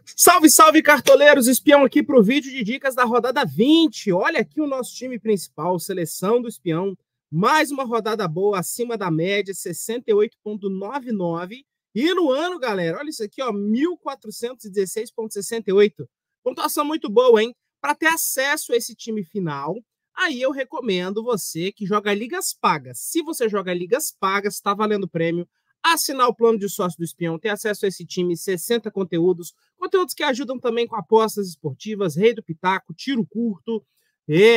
Salve, salve, cartoleiros! Espião aqui para o vídeo de dicas da rodada 20. Olha aqui o nosso time principal, seleção do espião. Mais uma rodada boa, acima da média, 68,99. E no ano, galera, olha isso aqui, ó, 1.416,68. Pontuação muito boa, hein? Para ter acesso a esse time final, aí eu recomendo você que joga ligas pagas. Se você joga ligas pagas, está valendo prêmio. Assinar o plano de sócio do espião, ter acesso a esse time, 60 conteúdos que ajudam também com apostas esportivas, rei do pitaco, tiro curto.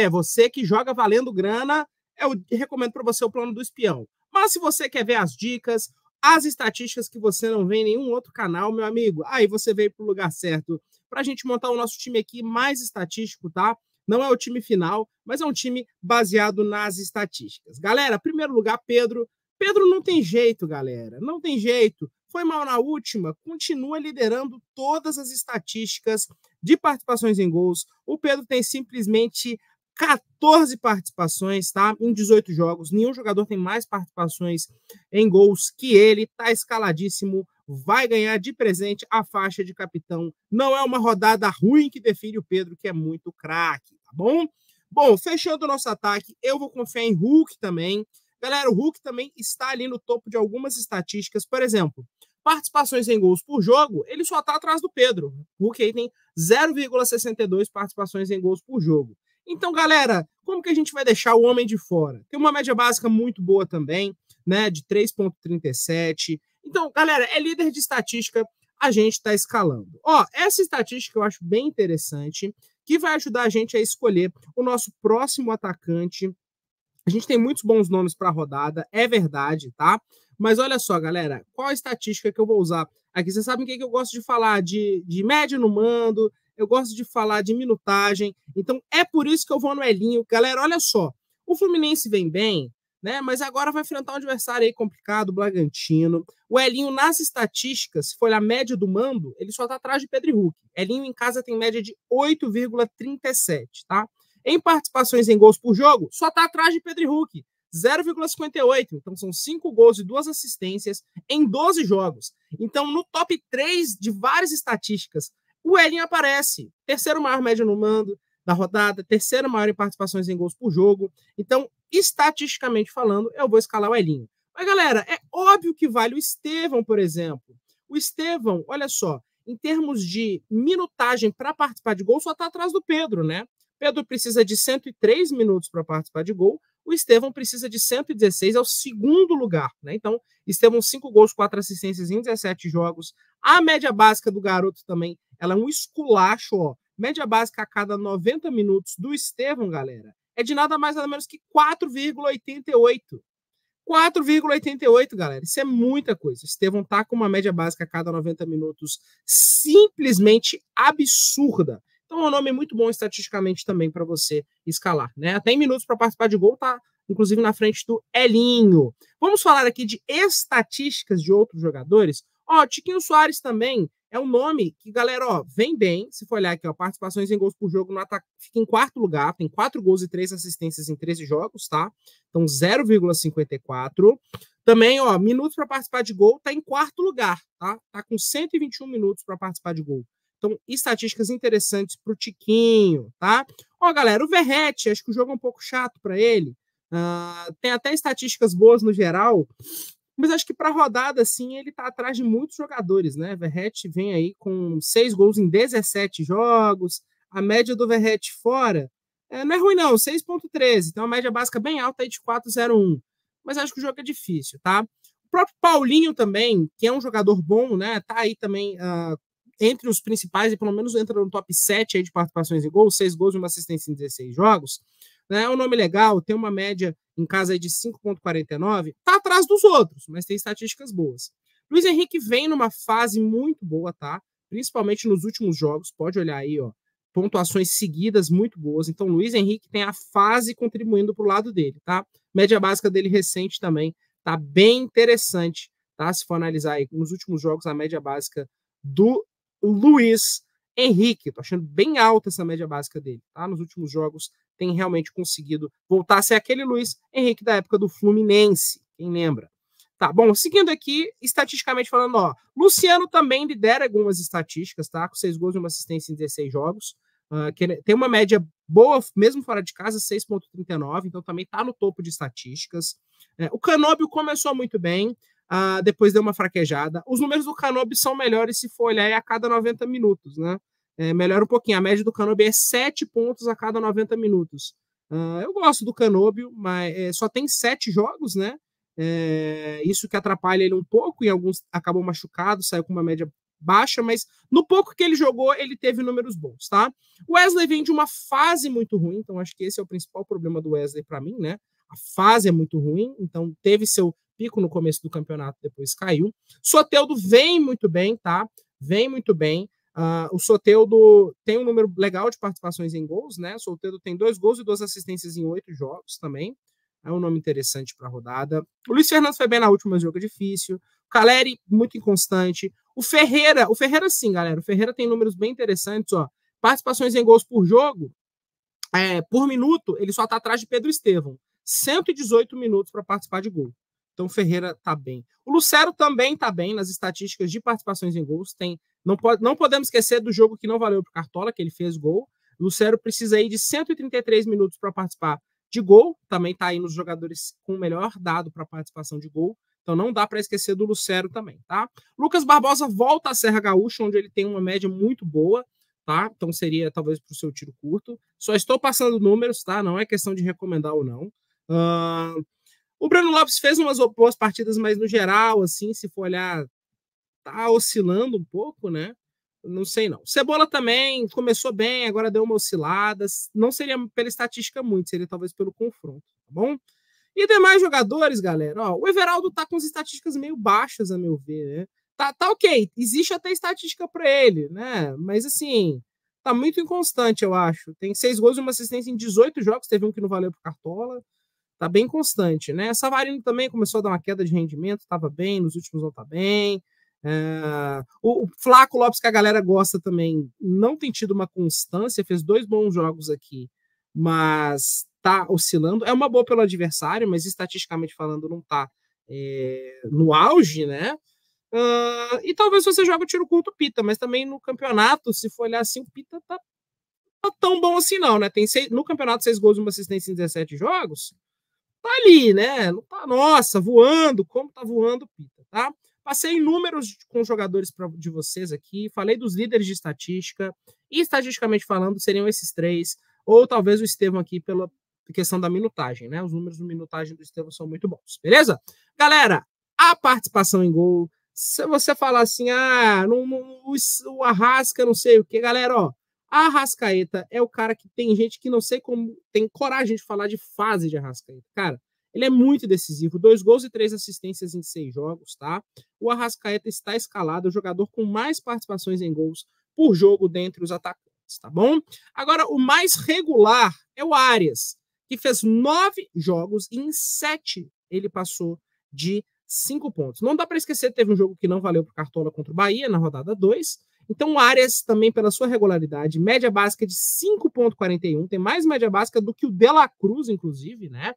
Você que joga valendo grana, eu recomendo para você o plano do espião. Mas se você quer ver as dicas, as estatísticas que você não vê em nenhum outro canal, meu amigo, aí você veio para o lugar certo. Para a gente montar o nosso time aqui mais estatístico, tá? Não é o time final, mas é um time baseado nas estatísticas. Galera, primeiro lugar, Pedro. Pedro não tem jeito, galera. Não tem jeito. Foi mal na última, continua liderando todas as estatísticas de participações em gols. O Pedro tem simplesmente 14 participações, tá? Em 18 jogos. Nenhum jogador tem mais participações em gols que ele. Tá escaladíssimo. Vai ganhar de presente a faixa de capitão. Não é uma rodada ruim que define o Pedro, que é muito craque, tá bom? Bom, fechando o nosso ataque, eu vou confiar em Hulk também. Galera, o Hulk também está ali no topo de algumas estatísticas. Por exemplo, participações em gols por jogo, ele só está atrás do Pedro. O Hulk aí tem 0,62 participações em gols por jogo. Então, galera, como que a gente vai deixar o homem de fora? Tem uma média básica muito boa também, né, de 3,37. Então, galera, é líder de estatística, a gente está escalando. Ó, essa estatística eu acho bem interessante, que vai ajudar a gente a escolher o nosso próximo atacante. A gente tem muitos bons nomes para a rodada, é verdade, tá? Mas olha só, galera, qual a estatística que eu vou usar? Aqui vocês sabem o que eu gosto de falar de média no mando, eu gosto de falar de minutagem, então é por isso que eu vou no Elinho. Galera, olha só, o Fluminense vem bem, né? Mas agora vai enfrentar um adversário aí complicado, o Bragantino. O Elinho, nas estatísticas, se for a média do mando, ele só tá atrás de Pedro e Hulk. Elinho em casa tem média de 8,37, tá? Em participações em gols por jogo, só está atrás de Pedro e Hulk, 0,58. Então, são 5 gols e 2 assistências em 12 jogos. Então, no top 3 de várias estatísticas, o Elinho aparece. Terceiro maior média no mando da rodada, terceiro maior em participações em gols por jogo. Então, estatisticamente falando, eu vou escalar o Elinho. Mas, galera, é óbvio que vale o Estevão, por exemplo. O Estevão, olha só, em termos de minutagem para participar de gol, só está atrás do Pedro, né? Pedro precisa de 103 minutos para participar de gol, o Estevão precisa de 116, é o segundo lugar, né? Então, Estevão, 5 gols, 4 assistências em 17 jogos. A média básica do garoto também, ela é um esculacho, ó. Média básica a cada 90 minutos do Estevão, galera, é de nada mais nada menos que 4,88. 4,88, galera. Isso é muita coisa. O Estevão tá com uma média básica a cada 90 minutos simplesmente absurda. Então é um nome muito bom estatisticamente também para você escalar, né? Até em minutos para participar de gol tá, inclusive, na frente do Elinho. Vamos falar aqui de estatísticas de outros jogadores. Ó, Tiquinho Soares também é um nome que, galera, ó, vem bem. Se for olhar aqui, ó, participações em gols por jogo no ataque, fica em quarto lugar, tem 4 gols e 3 assistências em 13 jogos, tá? Então 0,54. Também, ó, minutos para participar de gol, tá em quarto lugar, tá? Tá com 121 minutos para participar de gol. Então, estatísticas interessantes para o Tiquinho, tá? Ó, galera, o Verratti, acho que o jogo é um pouco chato para ele. Tem até estatísticas boas no geral, mas acho que para rodada, assim, ele tá atrás de muitos jogadores, né? Verratti vem aí com 6 gols em 17 jogos. A média do Verratti fora não é ruim, não, 6,13. Então, a média básica bem alta aí de 4,01. Mas acho que o jogo é difícil, tá? O próprio Paulinho também, que é um jogador bom, né? Tá aí também entre os principais, e pelo menos entra no top 7 aí de participações em gols, 6 gols e uma assistência em 16 jogos. Né? É um nome legal, tem uma média em casa aí de 5,49, tá atrás dos outros, mas tem estatísticas boas. Luiz Henrique vem numa fase muito boa, tá? Principalmente nos últimos jogos, pode olhar aí, ó, pontuações seguidas muito boas. Então, Luiz Henrique tem a fase contribuindo pro lado dele, tá? Média básica dele recente também tá bem interessante, tá? Se for analisar aí nos últimos jogos a média básica do Luiz Henrique, tô achando bem alta essa média básica dele, tá? Nos últimos jogos tem realmente conseguido voltar a ser aquele Luiz Henrique da época do Fluminense, quem lembra? Tá, bom, seguindo aqui, estatisticamente falando, ó, Luciano também lidera algumas estatísticas, tá? Com 6 gols e uma assistência em 16 jogos. Que tem uma média boa, mesmo fora de casa, 6,39, então também tá no topo de estatísticas. O Canóbio começou muito bem, depois deu uma fraquejada. Os números do Canóbio são melhores se for olhar a cada 90 minutos, né? Melhora um pouquinho. A média do Canóbio é 7 pontos a cada 90 minutos. Eu gosto do Canóbio, mas só tem 7 jogos, né? Isso que atrapalha ele um pouco, e alguns acabou machucado, saiu com uma média baixa, mas no pouco que ele jogou, ele teve números bons, tá? O Wesley vem de uma fase muito ruim, então acho que esse é o principal problema do Wesley para mim, né? A fase é muito ruim, então teve seu pico no começo do campeonato, depois caiu. Soteldo vem muito bem, tá? Vem muito bem. O Soteldo tem um número legal de participações em gols, né? O Soteldo tem 2 gols e 2 assistências em 8 jogos também. É um nome interessante para a rodada. O Luiz Fernando foi bem na última, jogo é difícil. O Caleri, muito inconstante. O Ferreira sim, galera. O Ferreira tem números bem interessantes, ó. Participações em gols por jogo, por minuto, ele só está atrás de Pedro Estevão. 118 minutos para participar de gol. Então o Ferreira tá bem. O Lucero também tá bem nas estatísticas de participações em gols. Não podemos esquecer do jogo que não valeu para o Cartola, que ele fez gol. O Lucero precisa aí de 133 minutos para participar de gol, também está aí nos jogadores com o melhor dado para participação de gol, então não dá para esquecer do Lucero também, tá? Lucas Barbosa volta à Serra Gaúcha, onde ele tem uma média muito boa, tá? Então seria talvez para o seu tiro curto. Só estou passando números, tá? Não é questão de recomendar ou não. O Breno Lopes fez umas boas partidas, mas no geral, assim, se for olhar, tá oscilando um pouco, né? Não sei, não. Cebola também começou bem, agora deu uma oscilada. Não seria pela estatística muito, seria talvez pelo confronto, tá bom? E demais jogadores, galera, ó, o Everaldo tá com as estatísticas meio baixas, a meu ver, né? Tá ok, existe até estatística para ele, né? Mas assim, tá muito inconstante, eu acho. Tem 6 gols e uma assistência em 18 jogos, teve um que não valeu pro Cartola. Tá bem constante, né? Savarino também começou a dar uma queda de rendimento, tava bem, nos últimos não tá bem. O Flaco Lopes, que a galera gosta também, não tem tido uma constância, fez 2 bons jogos aqui, mas tá oscilando. É uma boa pelo adversário, mas estatisticamente falando não tá no auge, né? E talvez você jogue o tiro curto, Pita, mas também no campeonato, se for olhar assim, o Pita tá tão bom assim não, né? Tem no campeonato 6 gols e uma assistência em 17 jogos, tá ali, né? Não tá, nossa, voando, como tá voando o Pita, tá? Passei números com jogadores de vocês aqui, falei dos líderes de estatística, e estatisticamente falando, seriam esses 3, ou talvez o Estevão aqui pela questão da minutagem, né? Os números de minutagem do Estevão são muito bons, beleza? Galera, a participação em gol, se você falar assim, o Arrasca, não sei o que, galera, ó, a Arrascaeta é o cara que tem gente que não sei como tem coragem de falar de fase de Arrascaeta, cara. Ele é muito decisivo, 2 gols e 3 assistências em 6 jogos, tá? O Arrascaeta está escalado, o jogador com mais participações em gols por jogo dentre os atacantes, tá bom? Agora, o mais regular é o Arias, que fez 9 jogos e em 7 ele passou de 5 pontos. Não dá para esquecer, teve um jogo que não valeu para o Cartola contra o Bahia, na rodada 2. Então, o Arias também, pela sua regularidade, média básica de 5,41, tem mais média básica do que o De La Cruz, inclusive, né?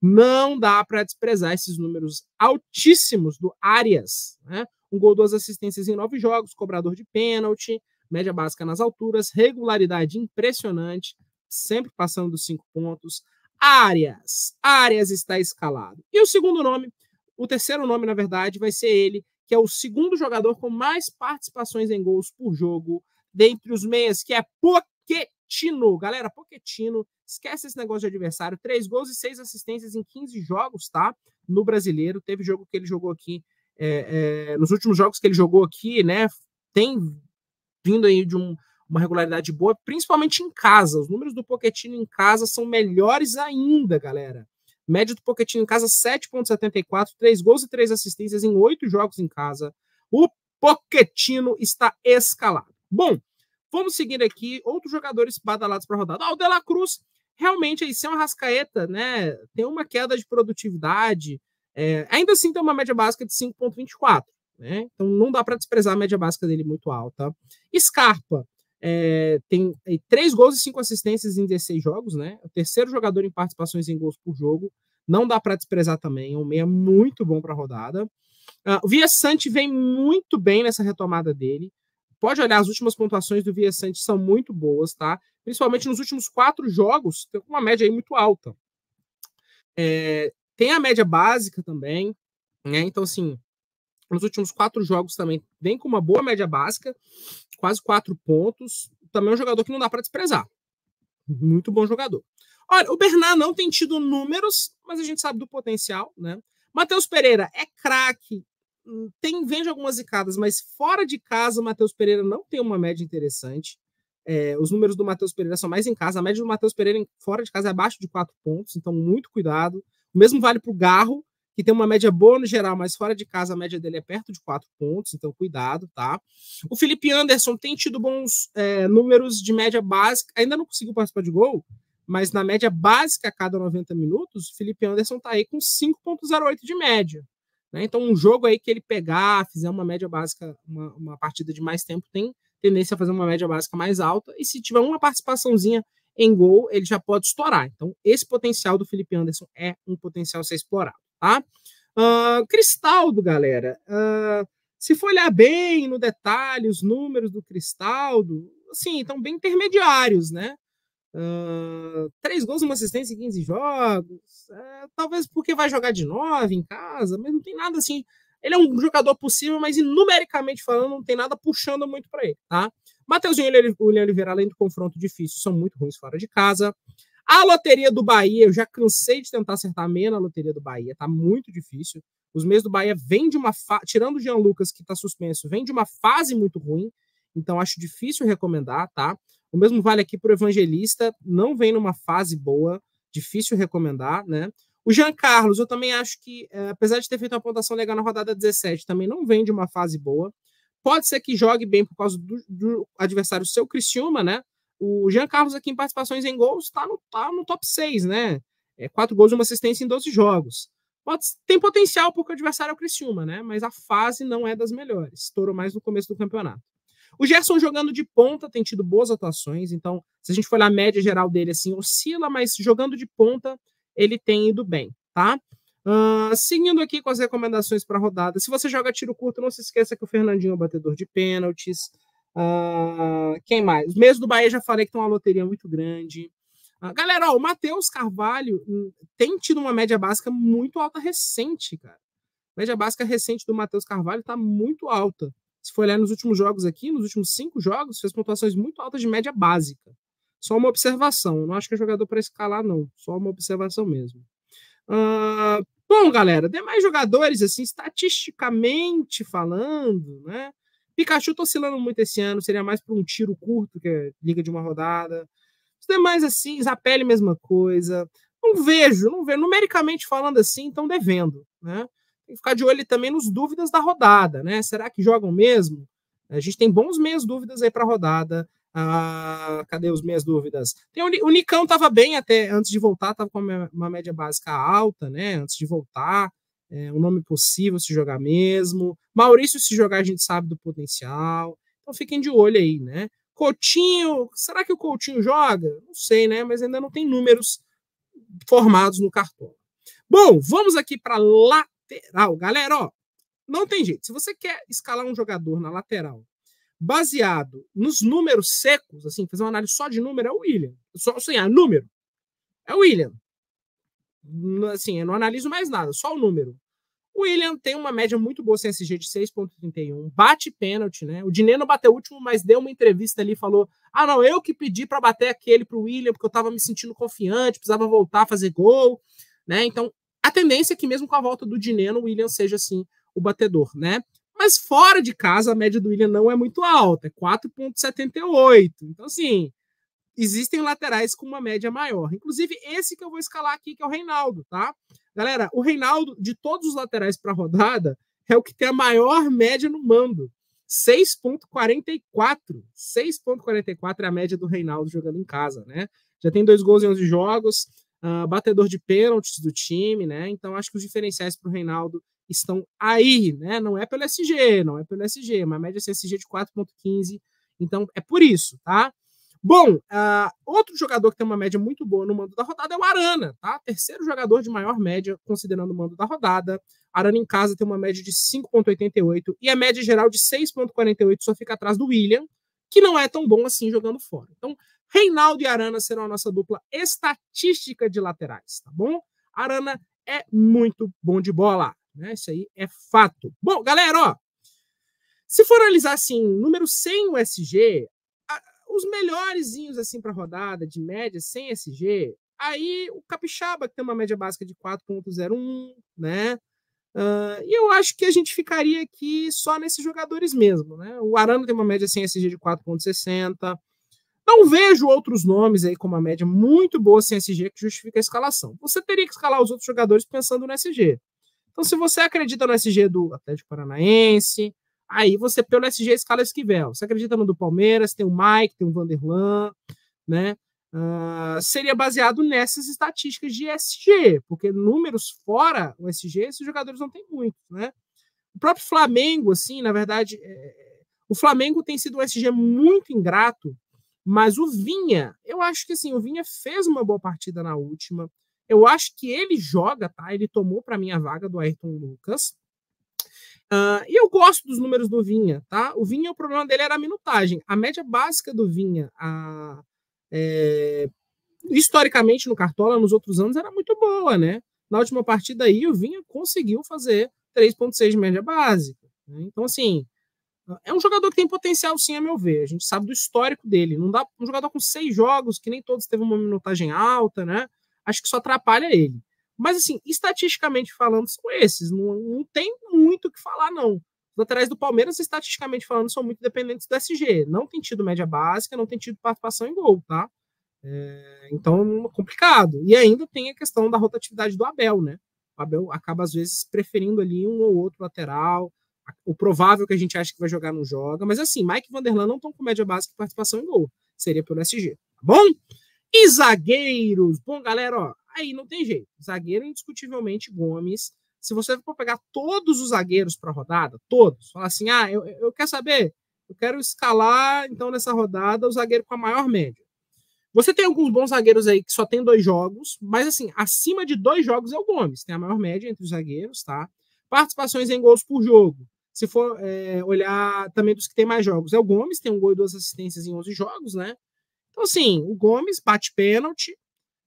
Não dá para desprezar esses números altíssimos do Arias, né? 1 gol, 2 assistências em 9 jogos, cobrador de pênalti, média básica nas alturas, regularidade impressionante, sempre passando dos 5 pontos. Arias está escalado. E o segundo nome, o terceiro nome, na verdade, vai ser ele, que é o segundo jogador com mais participações em gols por jogo dentre os meias, que é Pochettino. Galera, Pochettino, esquece esse negócio de adversário. 3 gols e 6 assistências em 15 jogos, tá? No Brasileiro. Teve jogo que ele jogou aqui, nos últimos jogos que ele jogou aqui, né? Tem vindo aí de uma regularidade boa, principalmente em casa. Os números do Pochettino em casa são melhores ainda, galera. Média do Pochettino em casa, 7,74, 3 gols e 3 assistências em 8 jogos em casa. O Pochettino está escalado. Bom, vamos seguir aqui. Outros jogadores badalados para a rodada. O De La Cruz, realmente, aí, sem o Arrascaeta, né, tem uma queda de produtividade. Ainda assim, tem uma média básica de 5,24. Né? Então, não dá para desprezar a média básica dele muito alta. Scarpa tem 3 gols e 5 assistências em 16 jogos, né? O terceiro jogador em participações em gols por jogo. não dá para desprezar também, é um meia muito bom para a rodada. O Viasante vem muito bem nessa retomada dele. Pode olhar, as últimas pontuações do Viasante são muito boas, tá? Principalmente nos últimos 4 jogos, tem uma média aí muito alta. Tem a média básica também, né? Então, assim, nos últimos 4 jogos também vem com uma boa média básica, quase 4 pontos. Também é um jogador que não dá para desprezar. Muito bom jogador. Olha, o Bernard não tem tido números, mas a gente sabe do potencial, né? Matheus Pereira é craque, vende algumas zicadas, mas fora de casa o Matheus Pereira não tem uma média interessante. Os números do Matheus Pereira são mais em casa. A média do Matheus Pereira fora de casa é abaixo de 4 pontos, então muito cuidado. O mesmo vale para o Garro, que tem uma média boa no geral, mas fora de casa a média dele é perto de 4 pontos, então cuidado, tá? O Felipe Anderson tem tido bons números de média básica, ainda não conseguiu participar de gol, mas na média básica a cada 90 minutos, o Felipe Anderson tá aí com 5,08 de média. Né? Então, um jogo aí que ele pegar, fizer uma média básica, uma partida de mais tempo, tem tendência a fazer uma média básica mais alta, e se tiver uma participaçãozinha em gol, ele já pode estourar. Então, esse potencial do Felipe Anderson é um potencial a ser explorado, tá? Cristaldo, galera, se for olhar bem no detalhe, os números do Cristaldo, assim, estão bem intermediários, né? 3 gols, 1 assistência em 15 jogos, talvez porque vai jogar de 9 em casa, mas não tem nada assim. Ele é um jogador possível, mas numericamente falando, não tem nada puxando muito para ele, tá? Mateuzinho e William Oliveira, além do confronto difícil, são muito ruins fora de casa. A loteria do Bahia, eu já cansei de tentar acertar a meia na loteria do Bahia, tá muito difícil. Os meios do Bahia vêm de uma tirando o Jean Lucas, que tá suspenso, vem de uma fase muito ruim, então acho difícil recomendar, tá? O mesmo vale aqui para o Evangelista, não vem numa fase boa, difícil recomendar, né? O Jean Carlos, eu também acho que, apesar de ter feito uma pontuação legal na rodada 17, também não vem de uma fase boa. Pode ser que jogue bem por causa do adversário seu, Criciúma, né? O Jean Carlos aqui em participações em gols tá no top 6, né? 4 gols e 1 assistência em 12 jogos. Tem potencial porque o adversário é o Criciúma, né? Mas a fase não é das melhores. Estourou mais no começo do campeonato. O Gerson jogando de ponta tem tido boas atuações, então se a gente for olhar a média geral dele, assim, oscila, mas jogando de ponta ele tem ido bem, tá? Seguindo aqui com as recomendações para a rodada, se você joga tiro curto, não se esqueça que o Fernandinho é o batedor de pênaltis. Quem mais? Os meios do Bahia já falei que tem uma loteria muito grande. Galera, o Matheus Carvalho tem tido uma média básica muito alta recente, cara. A média básica recente do Matheus Carvalho está muito alta. Se for olhar nos últimos jogos aqui, nos últimos 5 jogos, fez pontuações muito altas de média básica. Só uma observação. Não acho que é jogador para escalar, não. Só uma observação mesmo. Bom, galera, demais jogadores, assim, estatisticamente falando, né? Pikachu tá oscilando muito esse ano, seria mais para um tiro curto, que é liga de uma rodada. Os demais, assim, Zapelli, mesma coisa. Não vejo. Numericamente falando assim, estão devendo, né? Tem que ficar de olho também nos dúvidas da rodada, né? Será que jogam mesmo? A gente tem bons meias dúvidas aí para a rodada. Cadê os meias dúvidas? O Nicão estava bem até antes de voltar, estava com uma média básica alta, né? Antes de voltar, um nome possível se jogar mesmo. Maurício, se jogar, a gente sabe do potencial. Então fiquem de olho aí, né? Coutinho, será que o Coutinho joga? Não sei, né? Mas ainda não tem números formados no cartão. Bom, vamos aqui para lateral. Galera, ó, não tem jeito. Se você quer escalar um jogador na lateral baseado nos números secos, assim, fazer uma análise só de número, é o William. Só assim, número. É o William. Assim, eu não analiso mais nada, só o número. O William tem uma média muito boa CSG de 6,31, bate pênalti, né? O Diné não bateu o último, mas deu uma entrevista ali e falou: não, eu que pedi para bater aquele pro William, porque eu tava me sentindo confiante, precisava voltar a fazer gol, né? Então, a tendência é que mesmo com a volta do Diné, o William seja, assim, o batedor, né? Mas fora de casa, a média do William não é muito alta, é 4,78. Então, assim, existem laterais com uma média maior. Inclusive, esse que eu vou escalar aqui, que é o Reinaldo, tá? Galera, o Reinaldo, de todos os laterais para a rodada, é o que tem a maior média no mando. 6,44. 6,44 é a média do Reinaldo jogando em casa, né? Já tem 2 gols em 11 jogos, batedor de pênaltis do time, né? Então, acho que os diferenciais para o Reinaldo estão aí, né? Não é pelo SG, mas a média CSG de 4,15. Então, é por isso, tá? Bom, outro jogador que tem uma média muito boa no mando da rodada é o Arana, tá? Terceiro jogador de maior média, considerando o mando da rodada. Arana em casa tem uma média de 5,88 e a média geral de 6,48 só fica atrás do William, que não é tão bom assim jogando fora. Então, Reinaldo e Arana serão a nossa dupla estatística de laterais, tá bom? Arana é muito bom de bola, né? Isso aí é fato. Bom, galera, ó, se for analisar assim, número 100 USG, os melhorzinhos assim para rodada de média sem SG, aí o Capixaba que tem uma média básica de 4,01, né? E eu acho que a gente ficaria aqui só nesses jogadores mesmo, né? O Arana tem uma média sem SG de 4,60. Não vejo outros nomes aí com uma média muito boa sem SG que justifica a escalação. Você teria que escalar os outros jogadores pensando no SG. Então, se você acredita no SG do Atlético Paranaense, aí você, pelo SG, escala Esquivel. Você acredita no do Palmeiras, tem o Mike, tem o Vanderlan, né? Seria baseado nessas estatísticas de SG, porque números fora o SG, esses jogadores não têm muitos, né? O próprio Flamengo, assim, na verdade, o Flamengo tem sido um SG muito ingrato, mas o Vinha, eu acho que assim, o Vinha fez uma boa partida na última. Eu acho que ele joga, tá? Ele tomou para mim a vaga do Ayrton Lucas. E eu gosto dos números do Vinha, tá? O Vinha, o problema dele era a minutagem. A média básica do Vinha, historicamente no Cartola, nos outros anos, era muito boa, né? Na última partida aí, o Vinha conseguiu fazer 3,6 de média básica. Né? Então, assim, é um jogador que tem potencial, sim, a meu ver. A gente sabe do histórico dele. Não dá um jogador com 6 jogos, que nem todos teve uma minutagem alta, né? Acho que só atrapalha ele. Mas, assim, estatisticamente falando, são esses. Não tem muito o que falar, não. Os laterais do Palmeiras, estatisticamente falando, são muito dependentes do SG. Não tem tido média básica, não tem tido participação em gol, tá? Então, complicado. E ainda tem a questão da rotatividade do Abel, né? O Abel acaba, às vezes, preferindo ali um ou outro lateral. O provável que a gente acha que vai jogar não joga. Mas, assim, Mike e Vanderlan não estão com média básica e participação em gol. Seria pelo SG, tá bom? E zagueiros? Bom, galera, ó, aí não tem jeito. Zagueiro, indiscutivelmente, Gomes. Se você for pegar todos os zagueiros para a rodada, todos, falar assim, eu quero saber, eu quero escalar, então, nessa rodada, o zagueiro com a maior média. Você tem alguns bons zagueiros aí que só tem 2 jogos, mas assim, acima de 2 jogos é o Gomes, tem a maior média entre os zagueiros, tá? Participações em gols por jogo. Se for olhar também dos que tem mais jogos, é o Gomes, tem 1 gol e 2 assistências em 11 jogos, né? Então, assim, o Gomes bate pênalti,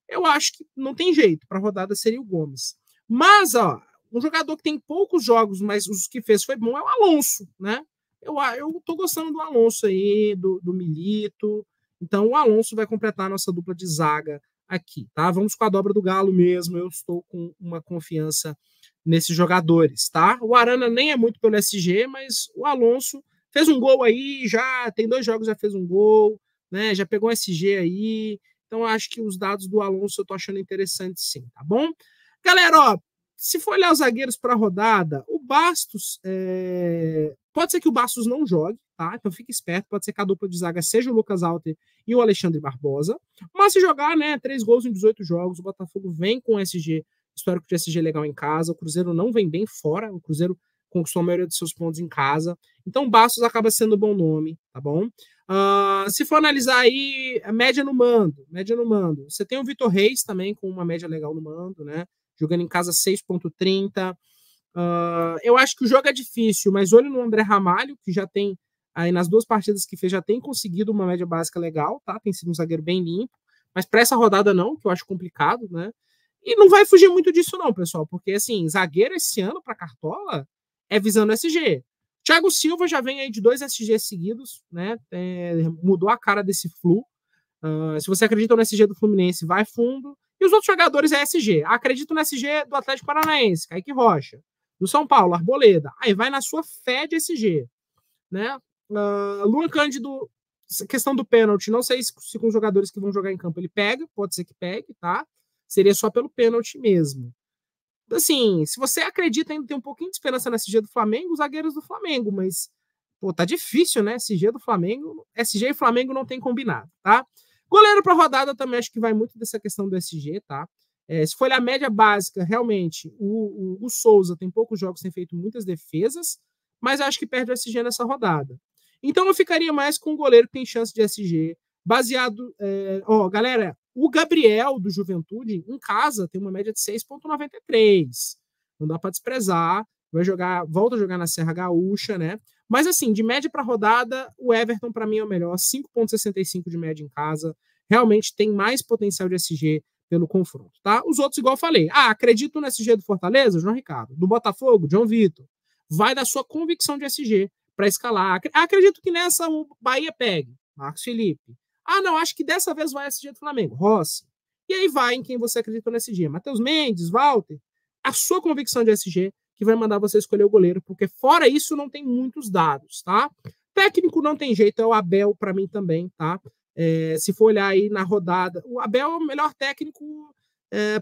eu acho que não tem jeito, para a rodada seria o Gomes. Mas, ó, um jogador que tem poucos jogos, mas os que fez foi bom, é o Alonso, né? Eu tô gostando do Alonso aí, do Milito. Então, o Alonso vai completar a nossa dupla de zaga aqui, tá? Vamos com a dobra do Galo mesmo. Eu estou com uma confiança nesses jogadores, tá? O Arana nem é muito pelo SG, mas o Alonso fez um gol aí, já tem 2 jogos, já fez um gol, né? Já pegou um SG aí. Então, acho que os dados do Alonso eu tô achando interessante sim, tá bom? Galera, ó, se for olhar os zagueiros para a rodada, o Bastos, pode ser que o Bastos não jogue, tá? Então fique esperto, pode ser que a dupla de zaga seja o Lucas Alter e o Alexandre Barbosa. Mas se jogar, né, 3 gols em 18 jogos, o Botafogo vem com SG, histórico de SG legal em casa, o Cruzeiro não vem bem fora, o Cruzeiro conquistou a maioria dos seus pontos em casa. Então o Bastos acaba sendo um bom nome, tá bom? Se for analisar aí a média no mando, você tem o Vitor Reis também com uma média legal no mando, né? Jogando em casa 6,30. Eu acho que o jogo é difícil, mas olho no André Ramalho, que já tem, aí nas 2 partidas que fez, já tem conseguido uma média básica legal, tá? Tem sido um zagueiro bem limpo, mas para essa rodada não, que eu acho complicado, né? E não vai fugir muito disso não, pessoal, porque assim, zagueiro esse ano para Cartola é visando SG. Thiago Silva já vem aí de 2 SG seguidos, né? Mudou a cara desse Flu. Se você acredita no SG do Fluminense, vai fundo. E os outros jogadores é SG. Acredito no SG do Atlético Paranaense, Kaique Rocha. Do São Paulo, Arboleda. Aí vai na sua fé de SG. Né? Luan Cândido, questão do pênalti, não sei se com os jogadores que vão jogar em campo ele pega, pode ser que pegue, tá? Seria só pelo pênalti mesmo. Assim, se você acredita ainda tem um pouquinho de esperança na SG do Flamengo, os zagueiros do Flamengo, mas pô, tá difícil, né? SG do Flamengo, SG e Flamengo não tem combinado, tá? Goleiro para rodada também acho que vai muito dessa questão do SG, tá? Se for olhar a média básica, realmente, o Souza tem poucos jogos, tem feito muitas defesas, mas acho que perde o SG nessa rodada. Então eu ficaria mais com um goleiro que tem chance de SG, Baseado, galera, o Gabriel do Juventude em casa tem uma média de 6,93. Não dá para desprezar. Volta a jogar na Serra Gaúcha, né? Mas assim, de média para rodada, o Everton para mim é o melhor, 5,65 de média em casa. Realmente tem mais potencial de SG pelo confronto, tá? Os outros, igual eu falei. Acredito no SG do Fortaleza, João Ricardo. Do Botafogo, João Vitor. Vai da sua convicção de SG para escalar. Acredito que nessa o Bahia pegue. Marcos Felipe. Não, acho que dessa vez vai SG do Flamengo. Rossi. E aí vai em quem você acredita no SG. Matheus Mendes, Walter. A sua convicção de SG que vai mandar você escolher o goleiro, porque fora isso não tem muitos dados, tá? Técnico não tem jeito, é o Abel para mim também, tá? Se for olhar aí na rodada, o Abel é o melhor técnico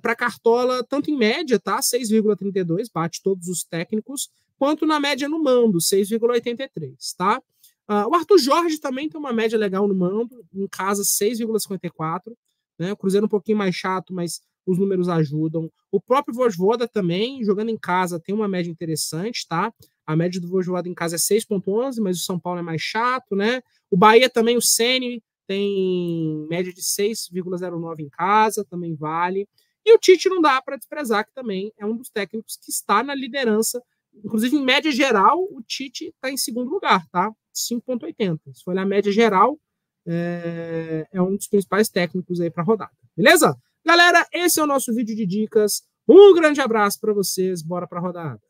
para Cartola, tanto em média, tá? 6,32, bate todos os técnicos, quanto na média no mando, 6,83, tá? O Arthur Jorge também tem uma média legal no mando, em casa 6,54, né? O Cruzeiro um pouquinho mais chato, mas os números ajudam. O próprio Vojvoda também, jogando em casa, tem uma média interessante, tá? A média do Vojvoda em casa é 6,11, mas o São Paulo é mais chato, né? O Bahia também, o Ceni, tem média de 6,09 em casa, também vale. E o Tite não dá para desprezar, que também é um dos técnicos que está na liderança. Inclusive, em média geral, o Tite está em segundo lugar, tá? 5,80. Se for olhar a média geral, é um dos principais técnicos aí para a rodada. Beleza? Galera, esse é o nosso vídeo de dicas. Um grande abraço para vocês. Bora para a rodada.